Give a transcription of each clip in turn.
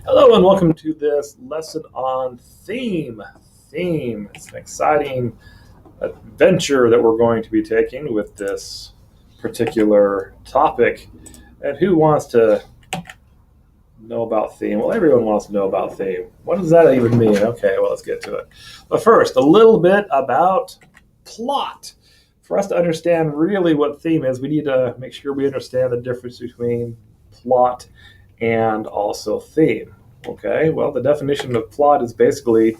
Hello and welcome to this lesson on theme. Theme. It's an exciting adventure that we're going to be taking with this particular topic. And who wants to know about theme? Well, everyone wants to know about theme. What does that even mean? Okay, well, let's get to it. But first, a little bit about plot. For us to understand really what theme is, we need to make sure we understand the difference between plot and also theme. Okay, well, the definition of plot is basically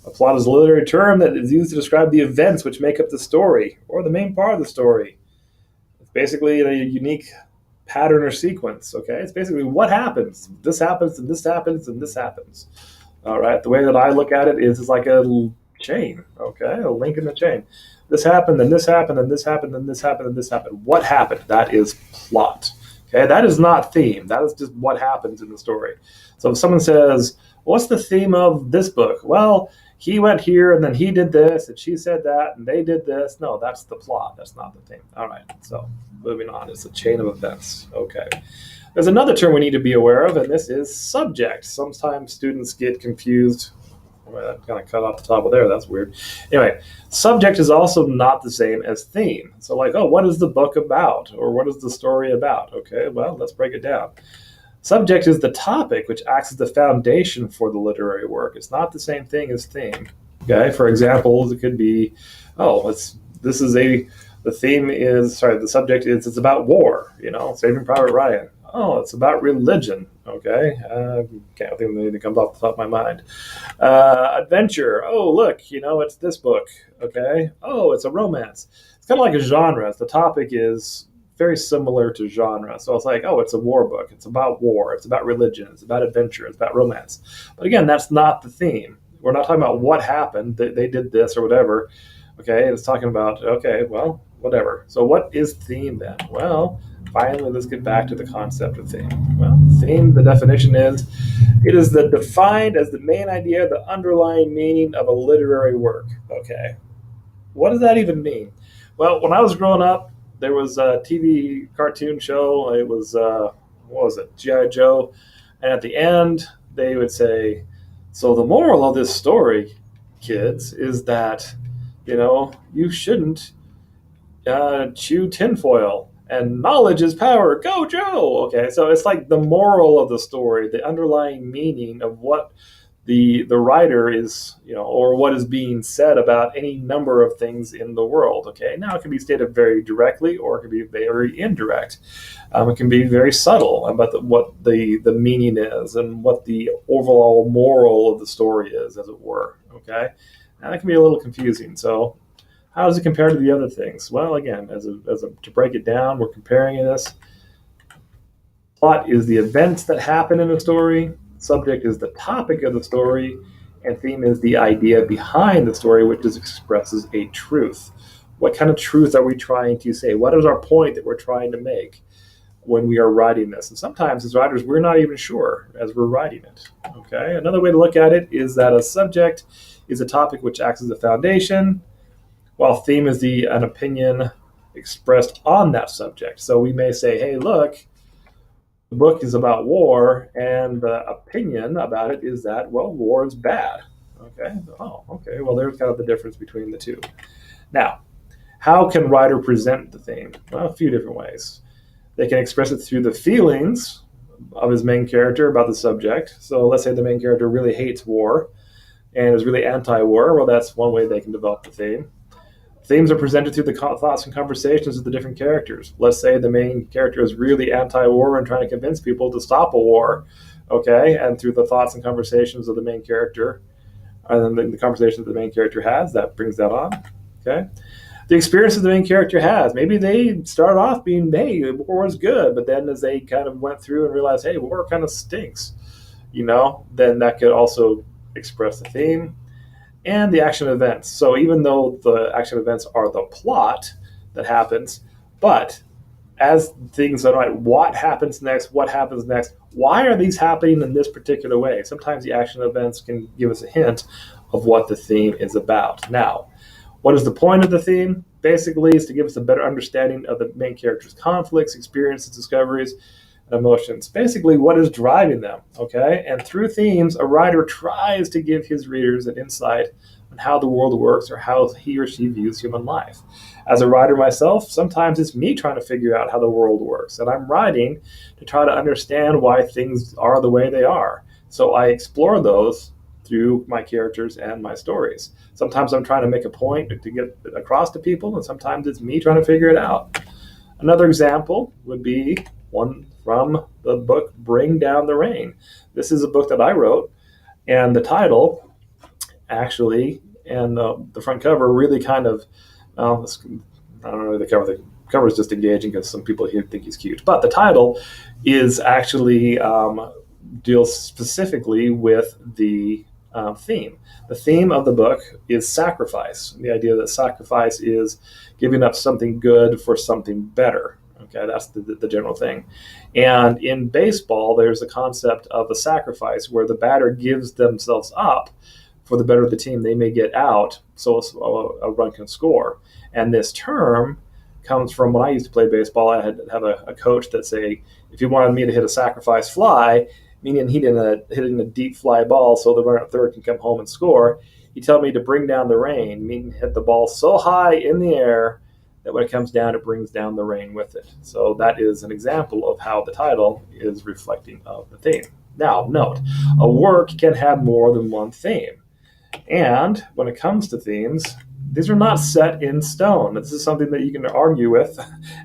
a plot is a literary term that is used to describe the events which make up the story or the main part of the story. It's basically a unique pattern or sequence. Okay, it's basically what happens. This happens, and this happens, and this happens. All right, the way that I look at it is it's like a chain. Okay, a link in the chain. This happened, then this happened, then this happened, then this happened, then this happened. What happened? That is plot. Okay, that is not theme. That is just what happens in the story. So if someone says, "What's the theme of this book?" Well, he went here and then he did this and she said that and they did this. No, that's the plot. That's not the theme. All right. So moving on, it's a chain of events. Okay. There's another term we need to be aware of, and this is subject. Sometimes students get confused. Well, that kind of cut off the top of there. That's weird. Anyway, subject is also not the same as theme. So, like, oh, what is the book about? Or what is the story about? Okay, well, let's break it down. Subject is the topic which acts as the foundation for the literary work. It's not the same thing as theme. Okay, for example, it could be, oh, the theme is, sorry, the subject is, it's about war, Saving Private Ryan. Oh, it's about religion. Okay, can't think of anything that comes off the top of my mind. Adventure. Oh, look, it's this book. Okay. Oh, it's a romance. It's kind of like a genre. The topic is very similar to genre. So it's like, oh, it's a war book. It's about war. It's about religion. It's about adventure. It's about romance. But again, that's not the theme. We're not talking about what happened. They did this or whatever. Okay, it's talking about, okay, well, whatever. So what is theme then? Well, finally, let's get back to the concept of theme. Well, theme, the definition is, it is defined as the main idea, the underlying meaning of a literary work. Okay, what does that even mean? Well, when I was growing up, there was a TV cartoon show. It was, what was it, G.I. Joe. And at the end, they would say, so the moral of this story, kids, is that, you shouldn't chew tinfoil. And knowledge is power. Go, Joe. Okay, so it's like the moral of the story, the underlying meaning of what the writer is, or what is being said about any number of things in the world. Okay, now it can be stated very directly, or it can be very indirect. It can be very subtle about what the meaning is and what the overall moral of the story is, as it were. Okay, and that can be a little confusing. So how does it compare to the other things? Well, again, to break it down, we're comparing this. Plot is the events that happen in a story. Subject is the topic of the story. And theme is the idea behind the story, which expresses a truth. What kind of truth are we trying to say? What is our point that we're trying to make when we are writing this? And sometimes as writers, we're not even sure as we're writing it. Okay. Another way to look at it is that a subject is a topic which acts as a foundation, while theme is an opinion expressed on that subject. So we may say, hey, look, the book is about war, and the opinion about it is that, well, war is bad. Okay. Oh, okay. Well, there's kind of the difference between the two. Now, how can writer present the theme? Well, a few different ways. They can express it through the feelings of his main character about the subject. So let's say the main character really hates war and is really anti-war. Well, that's one way they can develop the theme. Themes are presented through the thoughts and conversations of the different characters. Let's say the main character is really anti-war and trying to convince people to stop a war, okay? And through the thoughts and conversations of the main character, and then the conversations the main character has, that brings that on, okay? The experiences the main character has. Maybe they started off being, hey, war is good, but then as they kind of went through and realized, hey, war kind of stinks, then that could also express the theme. And the action events. So even though the action events are the plot that happens, but as things are like, what happens next? What happens next? Why are these happening in this particular way? Sometimes the action events can give us a hint of what the theme is about. Now, what is the point of the theme? Basically, is to give us a better understanding of the main character's conflicts, experiences, discoveries, and emotions. Basically, what is driving them, okay? And through themes, a writer tries to give his readers an insight on how the world works or how he or she views human life. As a writer myself, sometimes it's me trying to figure out how the world works, and I'm writing to try to understand why things are the way they are. So I explore those through my characters and my stories. Sometimes I'm trying to make a point to get across to people, and sometimes it's me trying to figure it out. Another example would be one from the book Bring Down the Rain. This is a book that I wrote, and the title actually and the front cover really kind of, I don't know, the cover is just engaging because some people here think he's cute. But the title is actually deals specifically with the theme. The theme of the book is sacrifice. The idea that sacrifice is giving up something good for something better. Okay, that's the general thing. And in baseball, there's a concept of a sacrifice where the batter gives themselves up for the better of the team. They may get out so a run can score. And this term comes from when I used to play baseball. I had have a coach that say, if he wanted me to hit a sacrifice fly, meaning hitting a deep fly ball so the runner at third can come home and score, he told me to bring down the rain, meaning hit the ball so high in the air that when it comes down, it brings down the rain with it. So that is an example of how the title is reflecting of the theme. Now, note, a work can have more than one theme. And when it comes to themes, these are not set in stone. This is something that you can argue with,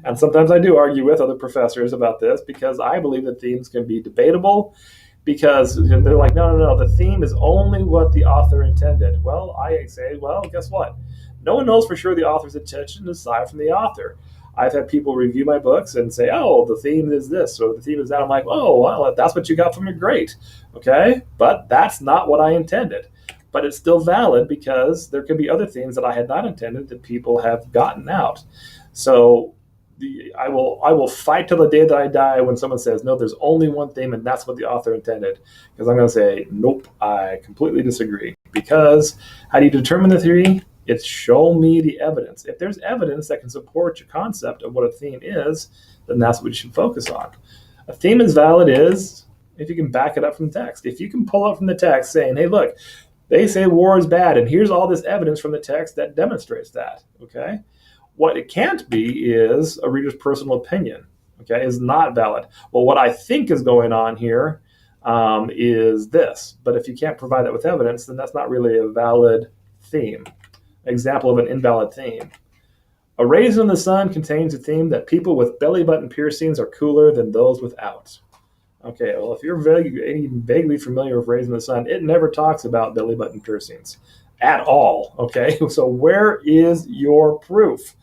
and sometimes I do argue with other professors about this because I believe that themes can be debatable because they're like, no, the theme is only what the author intended. Well, I say, well, guess what? No one knows for sure the author's intention aside from the author. I've had people review my books and say, oh, the theme is this or the theme is that. I'm like, oh, well, if that's what you got from it, great. Okay, but that's not what I intended. But it's still valid because there could be other themes that I had not intended that people have gotten out. So I will fight till the day that I die when someone says, no, there's only one theme and that's what the author intended. Because I'm going to say, nope, I completely disagree. Because how do you determine the theory? It's show me the evidence. If there's evidence that can support your concept of what a theme is, then that's what you should focus on. A theme is valid if you can back it up from the text. If you can pull up from the text saying, hey, look, they say war is bad, and here's all this evidence from the text that demonstrates that, okay? What it can't be is a reader's personal opinion, okay, is not valid. Well, what I think is going on here is this. But if you can't provide that with evidence, then that's not really a valid theme. Example of an invalid theme. A Raisin in the Sun contains a theme that people with belly button piercings are cooler than those without. Okay, well, if you're vaguely familiar with Raisin in the Sun, it never talks about belly button piercings at all, okay? So where is your proof?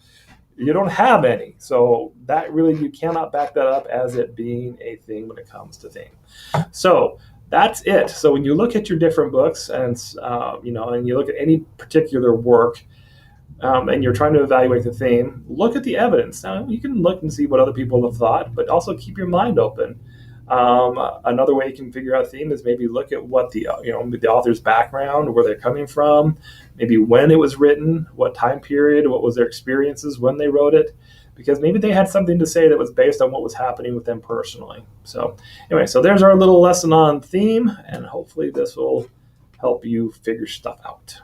You don't have any. So that really, you cannot back that up as it being a thing when it comes to theme. So that's it. So when you look at your different books and, and you look at any particular work, and you're trying to evaluate the theme, look at the evidence. Now, you can look and see what other people have thought, but also keep your mind open. Another way you can figure out theme is maybe look at what the author's background, where they're coming from, maybe when it was written, what time period, what was their experiences when they wrote it, because maybe they had something to say that was based on what was happening with them personally. So anyway, so there's our little lesson on theme, and hopefully this will help you figure stuff out.